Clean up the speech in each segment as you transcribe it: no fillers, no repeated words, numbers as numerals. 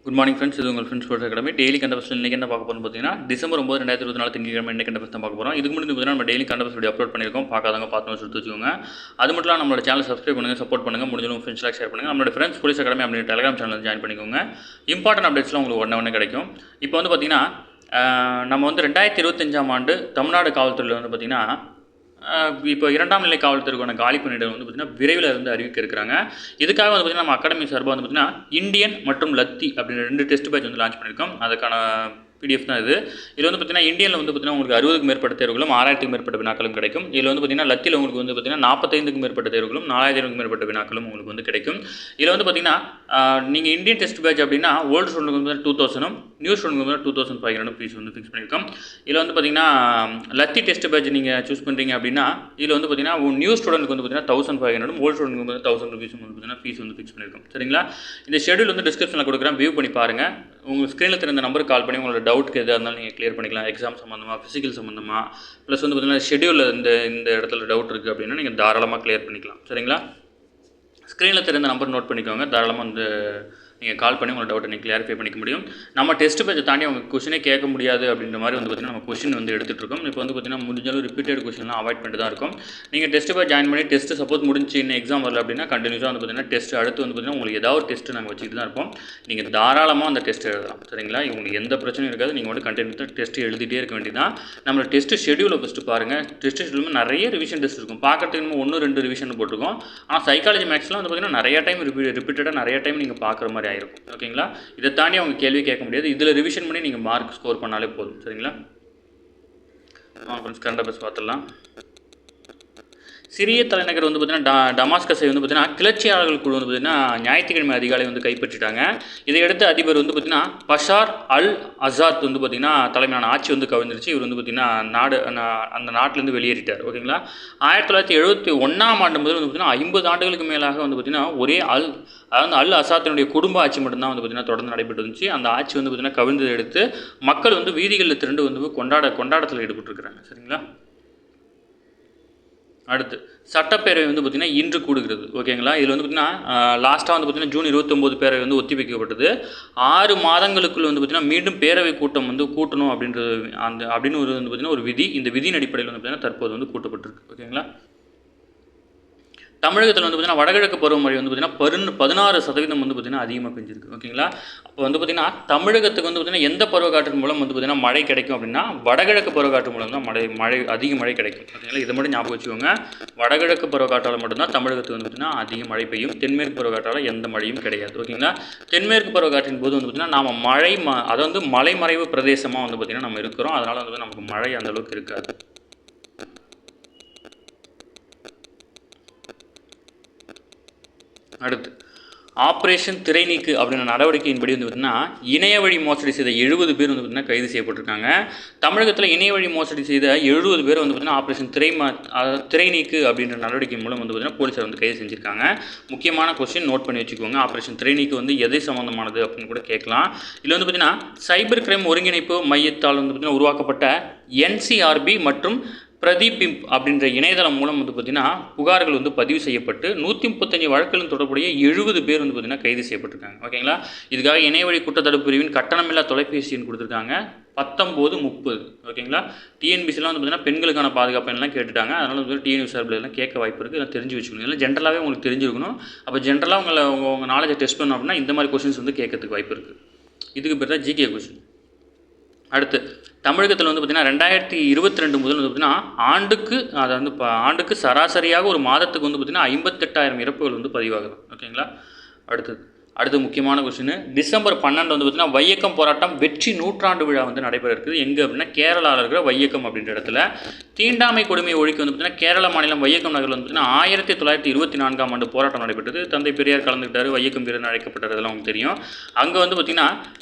Good morning friends. இது உங்கள் friends sports academy. Daily கண்ட பஸ்ட் இன்றைக்கி என்ன பார்க்க போகிறோம்னு பார்த்தீங்கன்னா டிசம்பர் 9 2024 திங்கட்கிழமை என்ன கண்ட பஸ்ட் தான் பார்க்க போகிறோம். இதுக்கு முன்னாடி பார்த்தீங்கன்னா நம்ம டெய்லி கண்ட பஸ்ட் வீடியோ அப்லோட் பண்ணியிருக்கோம். பார்க்காதவங்க பார்த்து எடுத்து வச்சுக்கோங்க. அது மட்டும் இல்லாமல் நம்மளோட சேனல் சப்ஸ்கிரைப் பண்ணுங்கள், சப்போர்ட் பண்ணுங்கள், முடிஞ்சவங்க ஃப்ரெண்ட்ஸ்லாம் ஷேர் பண்ணுங்கள். நம்மளோட ஃப்ரெண்ட்ஸ் போலீஸ் அகாடமி அப்படின்ற டெலிகிராம் சேனல் ஜாயின் பண்ணிக்கோங்க. இம்பார்ட்டன்ட் அப்டேட்ஸ்லாம் உங்களுக்கு உடனே கிடைக்கும். இப்போ வந்து பார்த்தீங்கன்னா நம்ம வந்து 2025ஆம் ஆண்டு தமிழ்நாடு காவல்துறையில் வந்து பார்த்திங்கன்னா இப்போ 2ஆம் நிலை காவல்துறைக்கான காலி பணியிடம் வந்து பார்த்திங்கன்னா விரைவில் இருந்து அறிவிக்க இருக்கிறாங்க. இதுக்காக வந்து பார்த்திங்கன்னா நம்ம அகாடமி சார்பாக வந்து பார்த்திங்கன்னா இந்தியன் மற்றும் லத்தி அப்படின்ற 2 டெஸ்ட் பேட்ச் வந்து லான்ச் பண்ணியிருக்கோம். அதுக்கான PDF தான் இது. இதில் வந்து பார்த்திங்கன்னா இந்தியனில் வந்து பார்த்திங்கன்னா உங்களுக்கு 60க்கு மேற்பட்ட தேர்வுகளும் 6000க்கு மேற்பட்ட வினாக்களும் கிடைக்கும். இதில் வந்து பார்த்திங்கன்னா லத்தியில் உங்களுக்கு வந்து பார்த்திங்கன்னா 45க்கு மேற்பட்ட தேர்வுகளும் 4000க்கு மேற்பட்ட வினாக்களும் உங்களுக்கு வந்து கிடைக்கும். இதில் வந்து பார்த்திங்கன்னா நீங்கள் இந்தியன் டெஸ்ட் பேட்ச் அப்படின்னா ஓல்டு ஸ்டூடெண்ட்க்கு வந்து 2000 நியூ ஸ்டூடெண்ட்க்கு வந்து 2500 ஃபீஸ் வந்து ஃபிக்ஸ் பண்ணியிருக்கோம். இதில் வந்து பார்த்திங்கன்னா லத்தி டெஸ்ட் பேட்ச் நீங்கள் சூஸ் பண்ணுறீங்க அப்படின்னா இதில் வந்து பார்த்திங்கன்னா நியூ ஸ்டூடெண்ட்க்கு வந்து பார்த்திங்கன்னா 1500 ஓல்டு ஸ்டூடெண்ட்க்கு வந்து 1000 rupees வந்து பார்த்திங்கன்னா ஃபீஸ் வந்து ஃபிக்ஸ் பண்ணியிருக்கோம். சரிங்களா? இந்த ஷெடியூல் வந்து டிஸ்கிரிப்ஷனில் கொடுக்குறேன், வியூ பண்ணி பாருங்கள். உங்கள் ஸ்க்ரீனில் தெரிந்த நம்பருக்கு கால் பண்ணி உங்களோட டவுட்க்கு எதாக இருந்தாலும் நீங்கள் கிளியர் பண்ணிக்கலாம். எக்ஸாம் சம்மந்தமாக, ஃபிசிக்கல் சம்மந்தமாக, ப்ளஸ் வந்து பார்த்திங்கன்னா ஷெடியூலில் இந்த இடத்துல டவுட் இருக்குது அப்படின்னா நீங்கள் தாராளமாக கிளியர் பண்ணிக்கலாம். சரிங்களா? ஸ்க்ரீனில் தெரிந்த நம்பர் நோட் பண்ணிக்கோங்க. தாராளமாக வந்து நீங்கள் கால் பண்ணி உங்களோட டவுட்டை நீங்கள் கிளாரிஃபை பண்ணிக்க முடியும். நம்ம டெஸ்ட் பேட்சை தாண்டி அவங்க கொஷினே கேட்க முடியாது அப்படின்ற மாதிரி வந்து பார்த்திங்கன்னா நம்ம கொஷின் வந்து எடுத்துகிட்டு இருக்கோம். இப்போ வந்து பார்த்திங்கன்னா முடிஞ்சாலும் ரிப்பீட்டட் கொஷின்லாம் அவாய்ட் பண்ணிட்டு தான் இருக்கும். நீங்கள் டெஸ்ட் பேட்ச் ஜாயின் பண்ணி டெஸ்ட்டு சப்போஸ் முடிஞ்சு இன்னும் எக்ஸாம் வரல அப்படின்னா கண்டினியூஸாக வந்து பார்த்திங்கன்னா டெஸ்ட் அடுத்து வந்து பார்த்திங்கன்னா உங்களுக்கு ஏதாவது டெஸ்ட்டு நாங்கள் வச்சுட்டு தான் இருப்போம். நீங்கள் தாராளமாக அந்த டெஸ்ட் எழுதலாம். சரிங்களா? உங்களுக்கு எந்த பிரச்சனையும் இருக்காது. நீங்கள் வந்து கண்டினியூஸாக டெஸ்ட் எழுதிட்டே இருக்க வேண்டியதான். நம்மளோட டெஸ்ட்டு ஷெடியூலை ஃபஸ்ட்டு பாருங்கள். டெஸ்ட் ஷெடியூல் நிறைய ரிவிஷன் டெஸ்ட் இருக்கும். பார்க்கறதுக்கு இன்னும் 1-2 ரிவிஷன் போட்டிருக்கோம். ஆனால் சைக்காலஜி மேக்ஸ்லாம் வந்து பார்த்திங்கன்னா நிறைய டைம் ரிப்பீட்டடாக நிறைய டைம் நீங்கள் பார்க்குற மாதிரி ஆயிருக்கும். ஓகேங்களா? இதை தாண்டி அவங்க கேள்வி கேட்க முடியாது. இதில் ரிவிஷன் பண்ணி நீங்கள் மார்க் ஸ்கோர் பண்ணாலே போதும். சரிங்களா? ஃப்ரெண்ட்ஸ் கரண்ட் அஃபேர்ஸ் பார்த்துடலாம். சிரிய தலைநகர் வந்து பார்த்திங்கன்னா டமாஸ்கஸை வந்து பார்த்திங்கன்னா கிளர்ச்சியாளர்கள் குழு வந்து பார்த்திங்கன்னா ஞாயிற்றுக்கிழமை அதிகாலை வந்து கைப்பற்றிட்டாங்க. இதையடுத்து அதிபர் வந்து பார்த்திங்கன்னா பஷார் அல் அசாத் வந்து பார்த்திங்கன்னா தலைமையான ஆட்சி வந்து கவிழ்ந்துருச்சு. இவர் வந்து பார்த்திங்கன்னா அந்த நாட்டிலேருந்து வெளியேறிட்டார். ஓகேங்களா? 1971ஆம் ஆண்டு முதல் வந்து பார்த்திங்கன்னா 50 ஆண்டுகளுக்கு மேலாக வந்து பார்த்திங்கன்னா ஒரே அல் அசாத்தினுடைய குடும்ப ஆட்சி மட்டும்தான் வந்து பார்த்திங்கன்னா தொடர்ந்து நடைபெற்று இருந்துச்சு. அந்த ஆட்சி வந்து பார்த்திங்கன்னா கவிழ்ந்ததை எடுத்து மக்கள் வந்து வீதிகளில் திரண்டு வந்து கொண்டாட்டத்தில் ஈடுபட்டுருக்குறாங்க. சரிங்களா? அடுத்து சட்டப்பேரவை வந்து பார்த்திங்கன்னா இன்று கூடுகிறது. ஓகேங்களா? இதில் வந்து பார்த்திங்கன்னா லாஸ்ட்டாக வந்து பார்த்திங்கன்னா ஜூன் 29 பேரவை வந்து ஒத்திவைக்கப்பட்டது. 6 மாதங்களுக்குள் வந்து பார்த்திங்கன்னா மீண்டும் பேரவை கூட்டம் வந்து கூட்டணும் அப்படின்னு வந்து பார்த்திங்கன்னா ஒரு விதி. இந்த விதியின் அடிப்படையில் வந்து பார்த்திங்கன்னா தற்போது வந்து கூட்டப்பட்டிருக்கு. ஓகேங்களா? தமிழகத்தில் வந்து பார்த்திங்கன்னா வடகிழக்கு பருவமழை வந்து பார்த்திங்கன்னா 16% வந்து பார்த்திங்கன்னா அதிகமாக பெஞ்சிருக்கு. ஓகேங்களா? அப்போ வந்து பார்த்திங்கன்னா தமிழகத்துக்கு வந்து பார்த்திங்கன்னா எந்த பருவக்காற்றின் மூலம் வந்து பார்த்திங்கன்னா மழை கிடைக்கும் அப்படின்னா வடகிழக்கு பருவக்காற்று மூலம் தான் அதிக மழை கிடைக்கும். ஓகேங்களா? இதை மட்டும் ஞாபகம் வச்சுக்கோங்க. வடகிழக்கு பருவக்காற்றால் மட்டும்தான் தமிழகத்துக்கு வந்து பார்த்திங்கன்னா அதிக மழை பெய்யும். தென்மேற்கு பருவக்காற்றால் எந்த மழையும் கிடையாது. ஓகேங்களா? தென்மேற்கு பருவக்காற்றின் போது வந்து பார்த்திங்கன்னா நாம் அதை வந்து மலைமறைவு பிரதேசமாக வந்து பார்த்திங்கன்னா நம்ம இருக்கிறோம். அதனால் வந்து நமக்கு மழை அந்தளவுக்கு இருக்காது. அடுத்து ஆப்ரேஷன் திரைநீக்கு அப்படின்ற நடவடிக்கையின்படி வந்து பார்த்திங்கன்னா இணைய வழி மோசடி செய்த 70 பேர் வந்து பார்த்திங்கன்னா கைது செய்யப்பட்டிருக்காங்க. தமிழகத்தில் இணைய வழி மோசடி செய்த 70 பேர் வந்து பார்த்திங்கன்னா ஆப்ரேஷன் திரைநீக்கு அப்படின்ற நடவடிக்கை மூலம் வந்து பார்த்திங்கன்னா போலீஸார் வந்து கைது செஞ்சுருக்காங்க. முக்கியமான கொஸ்டின் நோட் பண்ணி வச்சுக்கோங்க. ஆப்ரேஷன் திரைநீக்கு வந்து எதை சம்மந்தமானது அப்படின்னு கூட கேட்கலாம். இதில் வந்து பார்த்திங்கன்னா சைபர் கிரைம் ஒருங்கிணைப்பு மையத்தால் வந்து பார்த்திங்கன்னா உருவாக்கப்பட்ட NCRB மற்றும் பிரதீப் அப்படின்ற இணையதளம் மூலம் வந்து பார்த்திங்கன்னா புகார்கள் வந்து பதிவு செய்யப்பட்டு 135 வழக்குகளும் தொடர்புடைய 70 பேர் வந்து பார்த்திங்கன்னா கைது செய்யப்பட்டிருக்காங்க. ஓகேங்களா? இதுக்காக இணையவழி குற்றத்தடுப்பு பிரிவின் கட்டணமில்லா தொலைபேசி எண் கொடுத்துருக்காங்க 1930. ஓகேங்களா? டிஎன்பிசிலாம் வந்து பார்த்திங்கன்னா பெண்களுக்கான பாதுகாப்பு எல்லாம் கேட்டுட்டாங்க. அதனால் வந்து டிஎன்பிசி சார்பில் கேட்க வாய்ப்பு இருக்குது. இதெல்லாம் தெரிஞ்சு வச்சுக்கணும். இதெல்லாம் ஜென்ரலாகவே உங்களுக்கு தெரிஞ்சிருக்கணும். அப்போ ஜென்ரலாக உங்கள் நாலேஜை டெஸ்ட் பண்ணணும் அப்படின்னா இந்த மாதிரி கொஸ்டின்ஸ் வந்து கேட்கறதுக்கு வாய்ப்பு இருக்குது. இதுக்கு பேர் தான் GK கொஸ்டின். அடுத்து தமிழகத்தில் வந்து பார்த்திங்கன்னா 2022 முதல் வந்து பார்த்திங்கன்னா ஆண்டுக்கு சராசரியாக ஒரு மாதத்துக்கு வந்து பார்த்திங்கன்னா 58,000 இறப்புகள் வந்து பதிவாகுது. ஓகேங்களா? அடுத்து முக்கியமான கொஸ்டின் டிசம்பர் 12 வந்து பார்த்திங்கன்னா வையக்கம் போராட்டம் வெற்றி 100ஆண்டு விழா வந்து நடைபெற இருக்குது. எங்கே அப்படின்னா கேரளாவில் இருக்கிற வையக்கம் அப்படின்ற இடத்துல. தீண்டாமை கொடுமையை ஒழிக்க வந்து பார்த்திங்கன்னா கேரள மாநிலம் வையக்கம் நகரில் வந்து பார்த்திங்கன்னா 1924ஆம் ஆண்டு போராட்டம் நடைபெற்றது. தந்தை பெரியார் கலந்துக்கிட்டார். வையக்கம் வீரர் அழைக்கப்பட்டார். அதெல்லாம் உங்களுக்கு தெரியும். அங்கே வந்து பார்த்திங்கன்னா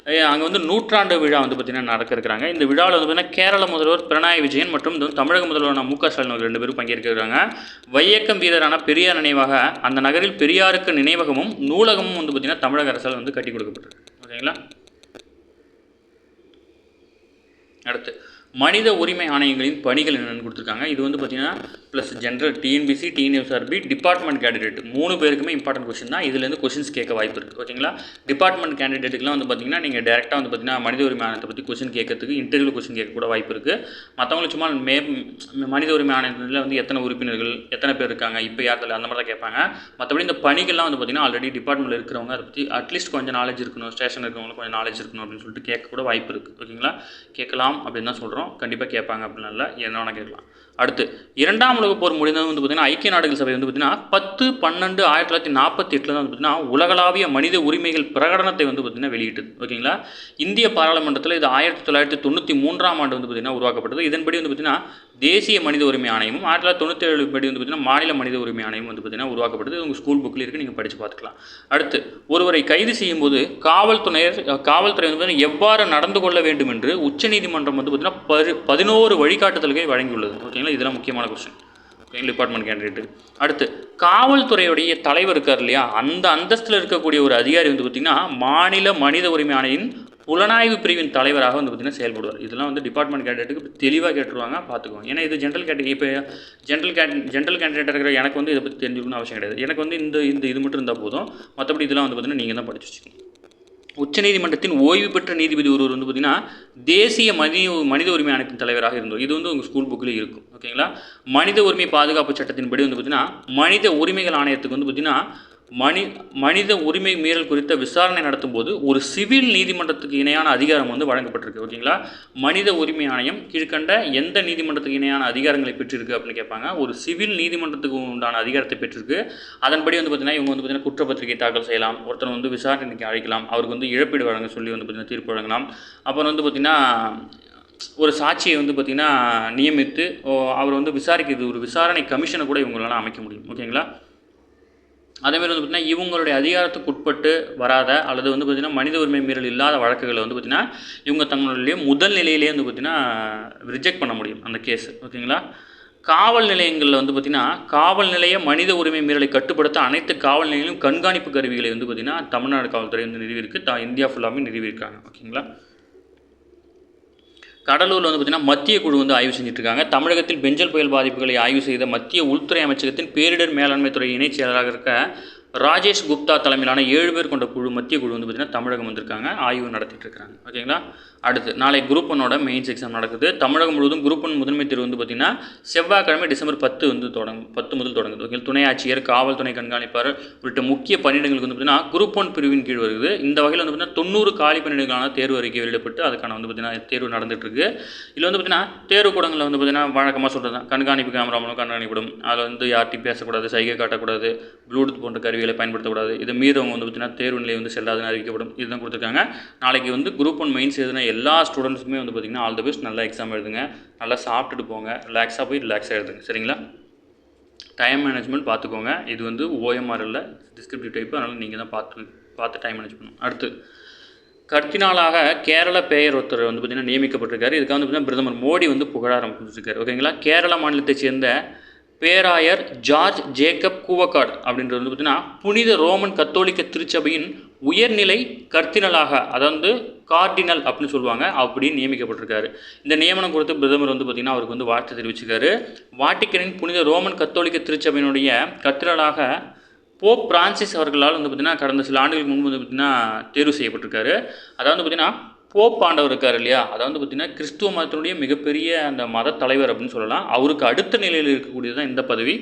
அங்கே வந்து 100ஆண்டு விழா வந்து பார்த்திங்கன்னா நடக்க இருக்கிறாங்க. இந்த விழாவில் வந்து பார்த்திங்கன்னா கேரள முதல்வர் பினராயி விஜயன் மற்றும் தமிழக முதல்வரான MK ஸ்டாலின் அவர்கள் 2 பேரும் பங்கேற்கிறாங்க. வையக்கம் வீரரான பெரியார் நினைவாக அந்த நகரில் பெரியாருக்கு நினைவகமும் நூலகமும் வந்து பார்த்திங்கன்னா தமிழக அரசால் வந்து கட்டி கொடுக்கப்பட்டிருக்கு. ஓகேங்களா? அடுத்து மனித உரிமை ஆணையங்களின் பணிகள் என்னென்னு கொடுத்துருக்காங்க. இது வந்து பார்த்திங்கன்னா plus general TNPSC, TNSRB, department candidate 3 பேருக்குமே இம்பார்ட்டன்ட் கொஸ்டின் தான். இதுலேருந்து கொஸ்டின்ஸ் கேட்க வாய்ப்பு இருக்குது. ஓகேங்களா? டிபார்ட்மெண்ட் கேண்டிடேட்டுக்குலாம் வந்து பார்த்திங்கன்னா நீங்கள் டேரெக்டாக வந்து பார்த்திங்கன்னா மனித உரிமை ஆணையத்தை பற்றி கொஸ்டின் கேட்கறதுக்கு இன்டர்வியூ கொஸ்டின் கேட்க கூட வாய்ப்பு இருக்குது. மற்றவங்களுக்கு சும்மா மனித உரிமை ஆணையத்தில் வந்து எத்தனை உறுப்பினர்கள், எத்தனை பேர் இருக்காங்க, இப்போ யார் தலை, அந்த மாதிரி தான் கேட்பாங்க. மற்றபடி இந்த பணிகள்லாம் வந்து பார்த்திங்கன்னா ஆல்ரெடி டிபார்ட்மெண்ட்டில் இருக்கிறவங்க அதை பற்றி அட்லீஸ்ட் கொஞ்சம் நாலேஜ் இருக்கணும், ஸ்டேஷன் இருக்கிறவங்களுக்கு கொஞ்சம் நாலேஜ் இருக்கணும் அப்படின்னு சொல்லிட்டு கேட்க கூட வாய்ப்பு இருக்குது. ஓகேங்களா? கேட்கலாம் அப்படின்னு தான் சொல்கிறோம். கண்டிப்பாக கேட்பாங்க அப்படின்னு இல்லை, என்ன வேணால் கேட்கலாம். அடுத்து 2ஆம் உலகப் போர் முடிந்தது வந்து பார்த்திங்கன்னா ஐக்கிய நாடுகள் சபை வந்து பார்த்திங்கன்னா 10/12/1948 தான் வந்து பார்த்திங்கன்னா உலகளாவிய மனித உரிமைகள் பிரகடனத்தை வந்து பார்த்திங்கன்னா வெளியிட்டது. ஓகேங்களா? இந்திய பாராளுமன்றத்தில் இது 1993ஆம் ஆண்டு வந்து பார்த்திங்கன்னா உருவாக்கப்பட்டது. இதன்படி வந்து பார்த்திங்கன்னா தேசிய மனித உரிமை ஆணையமும் 1997 படி வந்து பார்த்திங்கன்னா மாநில மனித உரிமை ஆணையம் வந்து பார்த்திங்கன்னா உருவாக்கப்பட்டது. உங்கள் ஸ்கூல் புக்கில் இருக்குது, நீங்கள் படித்து பார்த்துக்கலாம். அடுத்து ஒருவரை கைது செய்யும்போது காவல்துறை வந்து எவ்வாறு நடந்து கொள்ள வேண்டும் என்று உச்சநீதிமன்றம் வந்து பார்த்திங்கன்னா 11 வழிகாட்டுதல்களை வழங்கியுள்ளது. ஓகேங்களா? இதெல்லாம் முக்கியமான கொஸ்டின். Department candidate. அடுத்து காவல்துறையுடைய தலைவர் இருக்கார் இல்லையா, அந்த அந்தஸ்தில் இருக்கக்கூடிய ஒரு அதிகாரி வந்து பார்த்திங்கன்னா மாநில மனித உரிமை ஆணையின் புலனாய்வு பிரிவின் தலைவராக வந்து பார்த்திங்கன்னா செயல்படுவார். இதெல்லாம் வந்து டிபார்ட்மெண்ட் கேண்டிடேட்டுக்கு தெளிவாக கேட்டுருவாங்க, பார்த்துக்கோங்க. ஏன்னா இது ஜென்ரல் கேண்டிடேட். இப்போ ஜென்ரல் கேண்டிடேட் இருக்கிற எனக்கு வந்து இதை பற்றி தெரிஞ்சுக்கணும்னு அவசியம் கிடையாது. எனக்கு வந்து இது மட்டும் இருந்தால் போதும். மற்றபடி இதெல்லாம் வந்து பார்த்திங்கன்னா நீங்கள் தான் படிச்சு வச்சுக்கணும். உச்சநீதிமன்றத்தின் ஓய்வு பெற்ற நீதிபதி ஒருவர் வந்து பார்த்திங்கன்னா தேசிய மனித உரிமை ஆணையத்தின் தலைவராக இருந்தோம். இது வந்து உங்கள் ஸ்கூல் புக்கில் இருக்கும். ஓகேங்களா? மனித உரிமை பாதுகாப்பு சட்டத்தின்படி வந்து பார்த்திங்கன்னா மனித உரிமைகள் ஆணையத்துக்கு வந்து பார்த்திங்கன்னா மனித உரிமை மீறல் குறித்த விசாரணை நடத்தும் போது ஒரு சிவில் நீதிமன்றத்துக்கு இணையான அதிகாரம் வந்து வழங்கப்பட்டிருக்கு. ஓகேங்களா? மனித உரிமை ஆணையம் கீழ்கண்ட எந்த நீதிமன்றத்துக்கு இணையான அதிகாரங்களை பெற்றிருக்கு அப்படின்னு கேட்பாங்க. ஒரு சிவில் நீதிமன்றத்துக்கு உண்டான அதிகாரத்தை பெற்றிருக்கு. அதன்படி வந்து பார்த்திங்கன்னா இவங்க வந்து பார்த்திங்கன்னா குற்றப்பத்திரிகை தாக்கல் செய்யலாம், ஒருத்தர் வந்து விசாரணைக்கு அழைக்கலாம், அவருக்கு வந்து இழப்பீடு வழங்க சொல்லி வந்து பார்த்திங்கன்னா தீர்ப்பு வழங்கலாம். அப்புறம் வந்து பார்த்திங்கன்னா ஒரு சாட்சியை வந்து பார்த்திங்கன்னா நியமித்து அவர் வந்து விசாரிக்கிறது ஒரு விசாரணை கமிஷனை கூட இவங்களால அமைக்க முடியும். ஓகேங்களா? அதேமாதிரி வந்து பார்த்திங்கன்னா இவங்களுடைய அதிகாரத்துக்கு உட்பட்டு வராத அல்லது வந்து பார்த்திங்கன்னா மனித உரிமை மீறல் இல்லாத வழக்குகளை வந்து பார்த்திங்கன்னா இவங்க தங்களுடைய முதல் நிலையிலேயே வந்து பார்த்திங்கன்னா ரிஜெக்ட் பண்ண முடியும் அந்த கேஸ். ஓகேங்களா? காவல் நிலையங்களில் வந்து பார்த்திங்கன்னா காவல் நிலைய மனித உரிமை மீறலை கட்டுப்படுத்த அனைத்து காவல் நிலையங்களும் கண்காணிப்பு கருவிகளை வந்து பார்த்திங்கன்னா தமிழ்நாடு காவல்துறை வந்து நிறுவியிருக்கு, இந்தியா ஃபுல்லாமே நிறுவியிருக்காங்க. ஓகேங்களா? கடலூரில் வந்து பார்த்திங்கன்னா மத்திய குழு வந்து ஆய்வு செஞ்சுட்ருக்காங்க. தமிழகத்தில் பெஞ்சல் புயல் பாதிப்புகளை ஆய்வு செய்த மத்திய உள்துறை அமைச்சகத்தின் பேரிடர் மேலாண்மை துறை இணைச் செயலராக இருக்க ராஜேஷ் குப்தா தலைமையிலான 7 பேர் கொண்ட மத்திய குழு வந்து பார்த்திங்கன்னா தமிழகம் வந்திருக்காங்க, ஆய்வு நடத்திட்டு இருக்காங்க. ஓகேங்களா? அடுத்து நாளை குரூப் 1ஓட மெயின்ஸ் எக்ஸாம் நடக்குது. தமிழகம் முழுவதும் குரூப் 1 முதன்மை தேர்வு வந்து பார்த்திங்கன்னா செவ்வாய்க்கிழமை டிசம்பர் 10 முதல் தொடங்குது. ஓகே, துணை ஆட்சியர், காவல் துணை கண்காணிப்பாளர் உள்ளிட்ட முக்கிய பணியிடங்களுக்கு வந்து பார்த்திங்கன்னா குரூப் 1 பிரிவின் கீழ் வருது. இந்த வகையில் வந்து பார்த்திங்கன்னா 90 காலி பணியிடங்களான தேர்வு அறிக்கை வெளியிடப்பட்டு அதுக்கான வந்து பார்த்திங்கன்னா தேர்வு நடந்துகிட்ருக்கு. இதில் வந்து பார்த்திங்கன்னா தேர்வு கூடங்களில் வந்து பார்த்திங்கன்னா வழக்கமாக சொல்கிறது தான் கண்காணிப்பு கேமரா மூலம் கண்காணிக்கப்படும். அதில் வந்து யார்ட்டையும் பேசக்கூடாது, சைகை காட்டக்கூடாது, ப்ளூடூத் போன்ற கருவிகளை பயன்படுத்தக்கூடாது. இதை மீறவங்க வந்து பார்த்திங்கன்னா தேர்வு நிலை வந்து செல்லாதுன்னு அறிவிக்கப்படும். இதுதான் கொடுத்துருக்காங்க. நாளைக்கு வந்து குரூப் 1 மெயின்ஸ் எழுதின எல்லா ஸ்டூடெண்ட்ஸுமே வந்து பார்த்திங்கன்னா ஆல் தி பெஸ்ட். நல்லா எக்ஸாம் எழுதுங்க, நல்லா சாப்பிட்டுட்டு போங்க, ரிலாக்ஸாக போய் ரிலாக்ஸாக எழுதுங்க. சரிங்களா? டைம் மேனேஜ்மெண்ட் பார்த்துக்கோங்க. இது வந்து ஓஎம்ஆர் இல்லை, டிஸ்கிரிப்டிவ் டைப்பு, அதனால் நீங்கள் தான் பார்த்து டைம் மேனேஜ் பண்ணணும். அடுத்து கர்தினாலாக கேரள பேயர் ஒருத்தர் வந்து பார்த்திங்கன்னா நியமிக்கப்பட்டிருக்காரு. இதுக்காக வந்து பார்த்திங்கன்னா பிரதமர் மோடி வந்து புகழ ஆரம்பிச்சிருக்காரு. ஓகேங்களா? கேரள மாநிலத்தை சேர்ந்த பேராயர் ஜார்ஜ் ஜேக்கப் கூவக்காட் அப்படின்றது வந்து பார்த்திங்கன்னா புனித ரோமன் கத்தோலிக்க திருச்சபையின் உயர்நிலை கர்தினலாக, அதாவது கார்டினல் அப்படின்னு சொல்லுவாங்க, அப்படின்னு நியமிக்கப்பட்டிருக்காரு. இந்த நியமனம் குறித்து பிரதமர் வந்து பார்த்திங்கன்னா அவருக்கு வந்து வாழ்த்து தெரிவிச்சிருக்காரு. வாட்டிக்கனின் புனித ரோமன் கத்தோலிக்க திருச்சபையினுடைய கர்தினலாக போப் பிரான்சிஸ் அவர்களால் வந்து பார்த்திங்கன்னா கடந்த சில ஆண்டுகளுக்கு முன்பு வந்து பார்த்திங்கன்னா தேர்வு செய்யப்பட்டிருக்காரு. அதாவது பார்த்திங்கன்னா போப் ஆண்டவர் இருக்கார் இல்லையா, அதாவது பார்த்திங்கன்னா கிறிஸ்துவ மதத்தினுடைய மிகப்பெரிய அந்த மத தலைவர் அப்படின்னு சொல்லலாம். அவருக்கு அடுத்த நிலையில் இருக்கக்கூடியது தான் இந்த பதவி.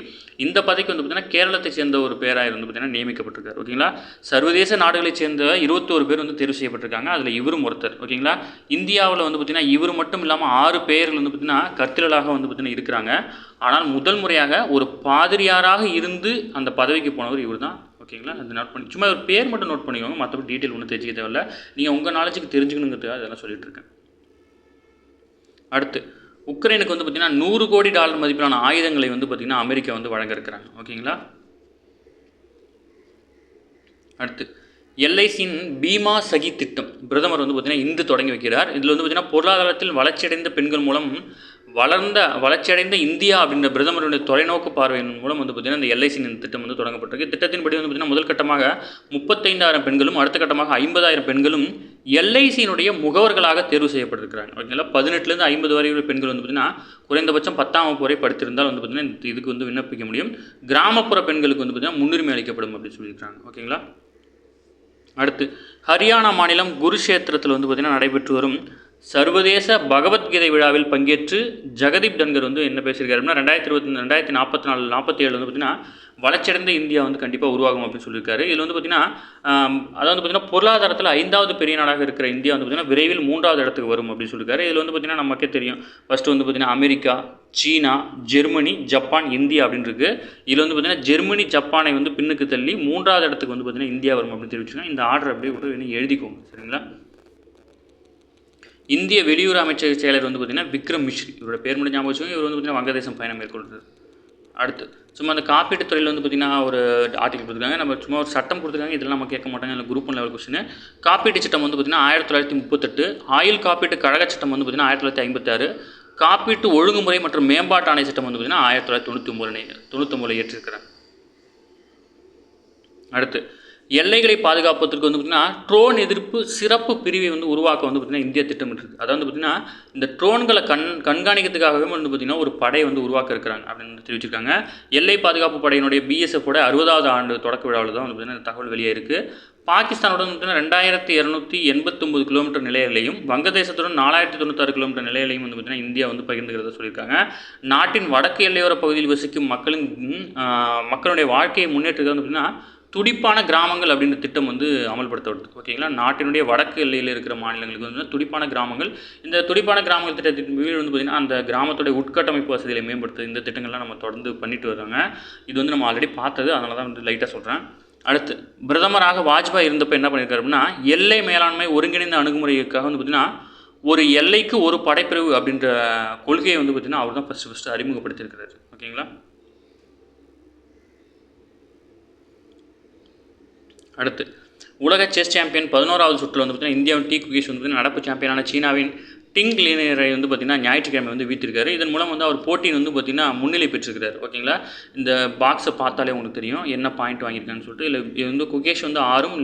இந்த பதவிக்கு வந்து பார்த்திங்கன்னா கேரளத்தை சேர்ந்த ஒரு பேராயர் வந்து பார்த்திங்கன்னா நியமிக்கப்பட்டிருக்காரு. ஓகேங்களா? சர்வதேச நாடுகளைச் சேர்ந்த 21 பேர் வந்து தேர்வு செய்யப்பட்டிருக்காங்க. அதில் இவரும் ஒருத்தர். ஓகேங்களா? இந்தியாவில் வந்து பார்த்திங்கன்னா இவர் மட்டும் இல்லாமல் 6 பேர்கள் வந்து பார்த்திங்கன்னா கர்தினலாக வந்து பார்த்திங்கன்னா இருக்கிறாங்க. ஆனால் முதல் முறையாக ஒரு பாதிரியாராக இருந்து அந்த பதவிக்கு போனவர் இவர் தான். ஓகேங்களா? அது நோட் பண்ணி சும்மா ஒரு பேர் மட்டும் நோட் பண்ணிக்கோங்க, மற்றபடி டீட்டெயில் ஒன்றும் தெரிஞ்சிக்க தேவையில்லை. நீங்கள் உங்கள் நாலேஜுக்கு தெரிஞ்சுக்கணுங்கிறதுக்காக அதெல்லாம் சொல்லிட்டு இருக்கேன். அடுத்து உக்ரைனுக்கு வந்து பார்த்திங்கன்னா $100 கோடி மதிப்பிலான ஆயுதங்களை வந்து பார்த்திங்கன்னா அமெரிக்கா வந்து வழங்க இருக்கிறாங்க. ஓகேங்களா? அடுத்து எல்ஐசியின் பீமா சகி திட்டம் பிரதமர் வந்து பார்த்திங்கன்னா இன்று தொடங்கி வைக்கிறார். இதில் வந்து பார்த்திங்கன்னா பொருளாதாரத்தில் வளர்ச்சியடைந்த பெண்கள் மூலம் வளர்ச்சியடைந்த இந்தியா அப்படின்ற பிரதமருடைய தொலைநோக்கு பார்வையின் மூலம் வந்து பார்த்திங்கன்னா இந்த எல்ஐசியின் திட்டம் வந்து தொடங்கப்பட்டிருக்கு. திட்டத்தின்படி வந்து பார்த்திங்கன்னா முதல் கட்டமாக 35,000 பெண்களும் அடுத்த கட்டமாக 50,000 பெண்களும் எல்ஐசியினுடைய முகவர்களாக தேர்வு செய்யப்பட்டிருக்கிறாங்க. ஓகேங்களா, 18லேருந்து 50 வரை உள்ள பெண்கள் வந்து பார்த்திங்கன்னா குறைந்தபட்சம் 10ஆம் வகுப்பு வரை படித்திருந்தால் வந்து பார்த்திங்கன்னா இதுக்கு வந்து விண்ணப்பிக்க முடியும். கிராமப்புற பெண்களுக்கு வந்து பார்த்திங்கன்னா முன்னுரிமை அளிக்கப்படும் அப்படின்னு சொல்லியிருக்காங்க. ஓகேங்களா. அடுத்து ஹரியானா மாநிலம் குருஷேத்திரத்தில் வந்து பார்த்திங்கன்னா நடைபெற்று வரும் சர்வதேச பகவத்கீதை விழாவில் பங்கேற்று ஜெகதீப் தன்கர் வந்து என்ன பேசியிருக்காரு அப்படின்னா 2044-47 வந்து பார்த்திங்கன்னா வளர்ச்சியடைந்த இந்தியா வந்து கண்டிப்பாக உருவாகும் அப்படின்னு சொல்லியிருக்காரு. இதில் வந்து பார்த்திங்கன்னா அதாவது வந்து பார்த்திங்கன்னா பொருளாதாரத்தில் 5வது பெரிய நாடாக இருக்கிற இந்தியா வந்து பார்த்திங்கன்னா விரைவில் 3வது இடத்துக்கு வரும் அப்படின்னு சொல்லியிருக்காரு. இதில் வந்து பார்த்திங்கன்னா நமக்கே தெரியும், ஃபஸ்ட்டு வந்து பார்த்திங்கன்னா அமெரிக்கா, சீனா, ஜெர்மனி, ஜப்பான், இந்தியா அப்படின்னு இருக்குது. இதில் வந்து பார்த்திங்கன்னா ஜெர்மனி, ஜப்பானை வந்து பின்னுக்கு தள்ளி 3வது இடத்துக்கு வந்து பார்த்திங்கன்னா இந்தியா வரும் அப்படின்னு தெரிவிச்சுருக்காங்க. இந்த ஆர்டர் அப்படியே விட்டு எழுதிக்கோங்க, சரிங்களா. இந்திய வெளியுறவு அமைச்சக செயலர் வந்து பார்த்திங்கன்னா விக்ரம் மிஸ்ரி, இவரோட பேர் மட்டும் ஞாபகம் வச்சுக்கோங்க. இவர் வந்து பார்த்திங்கன்னா வங்கதேசம் பயணம் மேற்கொள்கிறார். அடுத்து சும்மா அந்த காப்பீட்டு துறையில் வந்து பார்த்திங்கன்னா ஒரு ஆர்டிகல் கொடுத்துருக்காங்க. நம்ம சும்மா ஒரு சட்டம் கொடுத்துருக்காங்க, இதெல்லாம் நம்ம கேட்க மாட்டாங்க. இல்லை குரூப் 1 லெவல் கொஸ்டின். காப்பீட்டு சட்டம் வந்து பார்த்திங்கன்னா 1938, ஆயுள் காப்பீட்டு கழக சட்டம் வந்து பார்த்திங்கன்னா 1956, காப்பீட்டு ஒழுங்குமுறை மற்றும் மேம்பாட்டு ஆணை சட்டம் வந்து பார்த்திங்கன்னா 1999 ஏற்றிருக்கிறாங்க. அடுத்து எல்லைகளை பாதுகாப்பதற்கு வந்து பார்த்திங்கன்னா ட்ரோன் எதிர்ப்பு சிறப்பு பிரிவை வந்து உருவாக்க வந்து பார்த்திங்கன்னா இந்தியா திட்டமிட்டிருக்கு. அதாவது வந்து பார்த்திங்கன்னா இந்த ட்ரோன்களை கண்காணிக்கிறதுக்காகவே வந்து பார்த்திங்கன்னா ஒரு படை வந்து உருவாக்க இருக்கிறாங்க அப்படின்னு தெரிவிச்சிருக்காங்க. எல்லை பாதுகாப்பு படையினுடைய BSFோட 60வது ஆண்டு தொடக்க விழாவில் தான் வந்து பார்த்திங்கன்னா தகவல் வெளியே இருக்குது. பாகிஸ்தானுடன் வந்து 2289 கிலோமீட்டர் நிலையிலையும் வங்கதேசத்துடன் 4096 கிலோமீட்டர் நிலையிலையும் வந்து பார்த்திங்கன்னா இந்தியா வந்து பகிர்ந்துக்கிறத சொல்லியிருக்காங்க. நாட்டின் வடக்கு எல்லையோர பகுதியில் வசிக்கும் மக்களுடைய வாழ்க்கையை முன்னேற்றத்தை வந்து பார்த்திங்கன்னா துடிப்பான கிராமங்கள் அப்படின்ற திட்டம் வந்து அமல்படுத்தப்படுது. ஓகேங்களா, நாட்டினுடைய வடக்கு எல்லையில் இருக்கிற மாநிலங்களுக்கு வந்து துடிப்பான கிராமங்கள், இந்த துடிப்பான கிராமங்கள் திட்டத்தின் வீடு வந்து பார்த்திங்கன்னா அந்த கிராமத்துடைய உட்கட்டமைப்பு வசதிகளை மேம்படுத்து இந்த திட்டங்கள்லாம் நம்ம தொடர்ந்து பண்ணிட்டு வர்றாங்க. இது வந்து நம்ம ஆல்ரெடி பார்த்தது, அதனால தான் வந்து லைட்டாக சொல்கிறேன். அடுத்து பிரதமராக வாஜ்பாய் இருந்தப்போ என்ன பண்ணியிருக்காரு அப்படின்னா எல்லை மேலாண்மை ஒருங்கிணைந்த அணுகுமுறைக்காக வந்து பார்த்திங்கன்னா ஒரு எல்லைக்கு ஒரு படைப்பிரிவு அப்படின்ற கொள்கையை வந்து பார்த்திங்கன்னா அவர் தான் ஃபஸ்ட்டு அறிமுகப்படுத்தியிருக்கிறாரு. ஓகேங்களா. அடுத்து உலக செஸ் சாம்பியன் 11வது சுற்றில் வந்து பார்த்திங்கன்னா இந்தியாவின் டி குகேஷ் வந்து பார்த்திங்கன்னா நடப்பு சாம்பியனான சீனாவின் டிங் லீனரை வந்து பார்த்திங்கன்னா ஞாயிற்றுக்கிழமை வந்து வீழ்த்திருக்காரு. இதன் மூலம் வந்து அவர் போட்டியில் வந்து பார்த்திங்கன்னா முன்னிலை பெற்றிருக்கிறார். ஓகேங்களா, இந்த பாக்ஸை பார்த்தாலே உங்களுக்கு தெரியும் என்ன பாயிண்ட் வாங்கியிருக்கான்னு சொல்லிட்டு. இல்லை இது வந்து குகேஷ் வந்து 6ம்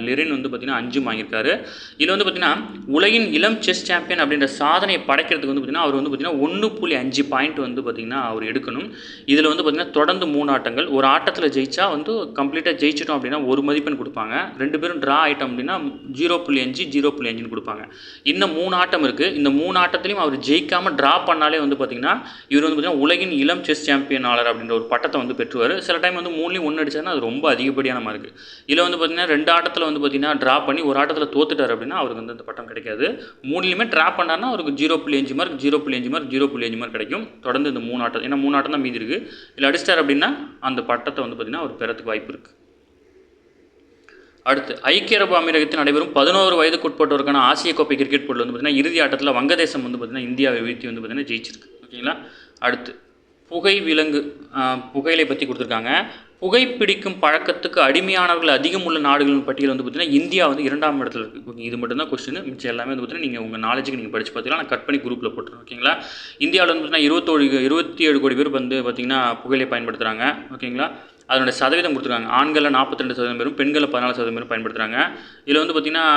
லிரின் வந்து பார்த்திங்கன்னா 5ம் வாங்கியிருக்காரு. இதில் வந்து பார்த்திங்கன்னா உலகின் இளம் செஸ் சாம்பியன் அப்படின்ற சாதனையை படைக்கிறதுக்கு வந்து பார்த்திங்கன்னா அவர் வந்து பார்த்திங்கன்னா 1.5 பாயிண்ட் வந்து பார்த்திங்கன்னா அவர் எடுக்கணும். இதில் வந்து பார்த்திங்கன்னா தொடர்ந்து 3 ஆட்டங்கள், ஒரு ஆட்டத்தில் ஜெயிச்சா வந்து கம்ப்ளீட்டாக ஜெயிச்சிட்டோம் அப்படின்னா 1 மதிப்பெண் கொடுப்பாங்க. 2 பேரும் ட்ரா ஆகிட்டோம் அப்படின்னா 0.5 கொடுப்பாங்க. இன்னும் 3 ஆட்டம் இருக்குது. இந்த 3 ஆட்டத்திலையும் அவர் ஜெயிக்காமல் ட்ரா பண்ணாலே வந்து பார்த்திங்கன்னா இவர் வந்து பார்த்திங்கன்னா உலகின் இளம் செஸ் சாம்பியனாளர் அப்படின்ற ஒரு பட்டத்தை வந்து பெற்றுவார். சில டைம் வந்து 3லையும் 1 அடிச்சாருன்னா அது ரொம்ப அதிகப்படியான மார்க்கு. இதில் வந்து பார்த்திங்கன்னா 2 ஆட்டத்தில் வந்து பார்த்திங்கன்னா ட்ரா பண்ணி ஒரு ஆட்டத்தில் தோத்துட்டார் அப்படின்னா அவருக்கு வந்து அந்த பட்டம் கிடைக்காது. 3லையுமே ட்ரா பண்ணார்னா அவருக்கு 0.5 மார்க் 0.5 மார்க் கிடைக்கும். தொடர்ந்து இந்த 3 ஆட்டம், ஏன்னா 3 ஆட்டம் தான் மீதி இருக்குது. இல்லை அடிச்சிட்டார் அப்படின்னா அந்த பட்டத்தை வந்து பார்த்திங்கன்னா அவர் பெறத்துக்கு வாய்ப்பு இருக்குது. அடுத்து ஐக்கிய அரபு அமீரகத்தில் நடைபெறும் 11 வயதுக்குட்பட்டோருக்கான ஆசிய கோப்பை கிரிக்கெட் போட்டியில் வந்து பார்த்திங்கன்னா இறுதி ஆட்டத்தில் வங்கதேசம் வந்து பார்த்திங்கன்னா இந்தியாவை வீழ்த்தி வந்து பார்த்திங்கன்னா ஜெயிச்சிருக்கு. ஓகேங்களா. அடுத்து புகையிலை பற்றி கொடுத்துருக்காங்க. புகைப்பிடிக்கும் பழக்கத்துக்கு அடிமையானவர்கள் அதிகம் உள்ள நாடுகளின் பட்டியல் வந்து பார்த்திங்கன்னா இந்தியா வந்து 2ஆம் இடத்துல இருக்குது. ஓகே, இது மட்டும் தான் கொஸ்டின். மிச்சம் எல்லாமே வந்து பார்த்திங்கன்னா நீங்கள் உங்கள் நாலேஜுக்கு நீங்கள் படித்து பார்த்துக்கலாம். நான் கட் பண்ணி குரூப்பில் போட்டுருவேன். ஓகேங்களா. இந்தியாவில் வந்து பார்த்திங்கன்னா 27 கோடி பேர் வந்து பார்த்திங்கன்னா புகையிலை பயன்படுத்துகிறாங்க. ஓகேங்களா. அதனுடைய சதவீதம் கொடுத்துருக்காங்க. ஆண்களில் 42% பேரும், பெண்களில் 14% பேரும் பயன்படுத்துகிறாங்க. இதில் வந்து பார்த்திங்கன்னா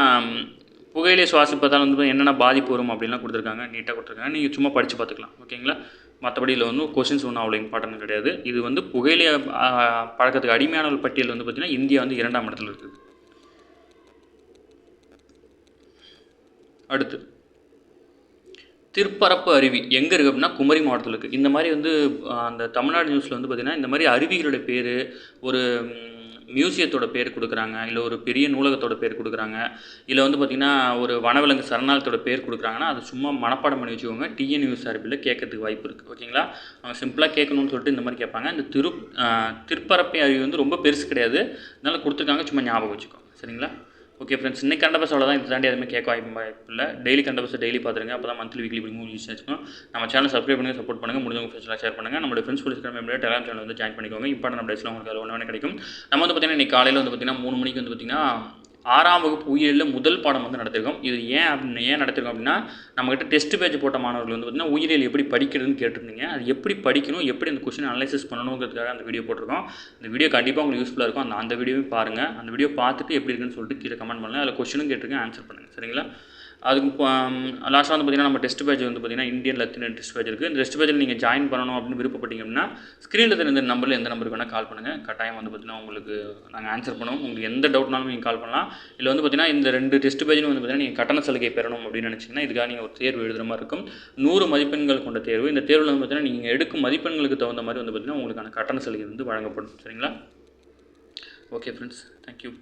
புகையிலை சுவாசிப்பதால் வந்து என்னென்ன பாதிப்பு வரும் அப்படின்லாம் கொடுத்துருக்காங்க, நீட்டாக கொடுத்துருக்காங்க. நீங்கள் சும்மா படித்து பார்த்துக்கலாம். ஓகேங்களா. மற்றபடி இதில் வந்து கொஸ்டின்ஸ் ஒன்றும் அவ்வளோ இம்பார்ட்டன்ட் கிடையாது. இது வந்து புகையிலை பழக்கத்துக்கு அடிமையானவர்கள் பட்டியல் வந்து பார்த்திங்கன்னா இந்தியா வந்து 2ஆம் இடத்துல இருக்குது. அடுத்து திருப்பரப்பு அருவி எங்கே இருக்குது அப்படின்னா குமரி மாவட்டத்தில் இருக்குது. இந்த மாதிரி வந்து அந்த தமிழ்நாடு நியூஸில் வந்து பார்த்திங்கன்னா இந்த மாதிரி அருவிகளோட பேர், ஒரு மியூசியத்தோட பேர் கொடுக்குறாங்க, இல்லை ஒரு பெரிய நூலகத்தோட பேர் கொடுக்குறாங்க, இல்லை வந்து பார்த்திங்கன்னா ஒரு வனவிலங்கு சரணாலயத்தோட பேர் கொடுக்குறாங்கன்னா அது சும்மா மனப்பாடம் பண்ணி வச்சுக்கோங்க. TNUSRBயில் கேட்கறதுக்கு வாய்ப்பு இருக்குது. ஓகேங்களா. அவங்க சிம்பிளாக கேட்கணும்னு சொல்லிட்டு இந்த மாதிரி கேட்பாங்க. இந்த திருப்பரப்பு அருவி வந்து ரொம்ப பெருசு கிடையாது, அதனால் கொடுத்துருக்காங்க, சும்மா ஞாபகம் வச்சுக்கோ. சரிங்களா. ஓகே ஃப்ரெண்ட்ஸ், இன்னைக்கு கரண்ட் அஃபேர்ஸ் அவ்வளோதான். இதை தாண்டி எதுவுமே கேட்க வாய்ப்பு இல்லை. டெய்லி கரண்ட் அஃபேர்ஸ் டெய்லி பார்த்துருங்க. அப்போ தான் மந்த்லி வீக்லி படிக்கும் யூஸ் ஆச்சுக்கும். நம்ம சேனல் சப்ஸ்கிரைப் பண்ணி சப்போர்ட் பண்ணுங்கள். முடிஞ்சவங்க ஃப்ரெண்ட்ஸ்லாம் ஷேர் பண்ணுங்கள். நம்மளோட ஃப்ரெண்ட்ஸ் மெம்பர் டெலிகிராம் சேனல் வந்து ஜாயின் பண்ணிக்கோங்க. இம்பார்ட்டன்ட் அப்டேட்ஸ்லாம் உங்களுக்கு அதில் ஒன்று கிடைக்கும். நம்ம வந்து பார்த்திங்கன்னா இன்றைக்கி காலையில் வந்து பார்த்திங்கன்னா 3 மணிக்கு வந்து பார்த்திங்கன்னா 6ஆம் வகுப்பு உயிரியலில் முதல் பாடம் வந்து நடத்திருக்கோம். இது ஏன் நடத்திருக்கோம் அப்படின்னா, நம்மகிட்ட டெஸ்ட் பேஜ் போட்ட மாணவர்கள் வந்து பார்த்திங்கன்னா உயிரியல் எப்படி படிக்கிறதுன்னு கேட்டிருந்தீங்க. அது எப்படி படிக்கணும், எப்படி அந்த கொஸ்டின் அனலைசிஸ் பண்ணணுங்கிறதுக்காக அந்த வீடியோ போட்டிருக்கோம். இந்த வீடியோ கண்டிப்பாக உங்களுக்கு யூஸ்ஃபுல்லாக இருக்கும். அந்த வீடியோவையும் பாருங்கள். அந்த வீடியோ பார்த்துட்டு எப்படி இருக்குன்னு சொல்லிட்டு கீழே கமெண்ட் பண்ணுங்கள். அதில் கொஸ்டினும் கேட்டிருக்கேன், ஆன்சர் பண்ணுங்கள். சரிங்களா? அதுக்கு லாஸ்ட்டாக வந்து பார்த்திங்கன்னா நம்ம டெஸ்ட் பேஜ் வந்து பார்த்திங்கன்னா இந்தியன் லத்தீன் டெஸ்ட் பேஜ் இருக்குது. இந்த டெஸ்ட் பேஜில் நீங்கள் ஜாயின் பண்ணணும் அப்படின்னு விருப்பப்பட்டீங்க அப்படின்னா ஸ்க்ரீனில் தெரிந்த நம்பரில் எந்த நம்பருக்கு வேணால் கால் பண்ணுங்கள். கட்டாயம் வந்து பார்த்திங்கன்னா உங்களுக்கு நாங்கள் ஆன்சர் பண்ணுவோம். உங்களுக்கு எந்த டவுட்னாலும் நீங்கள் கால் பண்ணலாம். இல்லை வந்து பார்த்திங்கன்னா இந்த 2 டெஸ்ட் பேஜும் வந்து பார்த்திங்கன்னா நீங்கள் கட்டண சலுகை பெறணும் அப்படின்னு நினச்சிங்கன்னா இதுக்காக நீங்கள் ஒரு தேர்வு எழுதுகிற மாதிரி இருக்கும். 100 மதிப்பெண்கள் கொண்ட தேர்வு. இந்த தேர்வில் வந்து பார்த்திங்கன்னா நீங்கள் எடுக்கும் மதிப்பெண்களுக்கு தகுந்த மாதிரி வந்து பார்த்திங்கன்னா உங்களுக்கான கட்டண சலுகை வந்து வழங்கப்படும். சரிங்களா? Okay friends, thank you.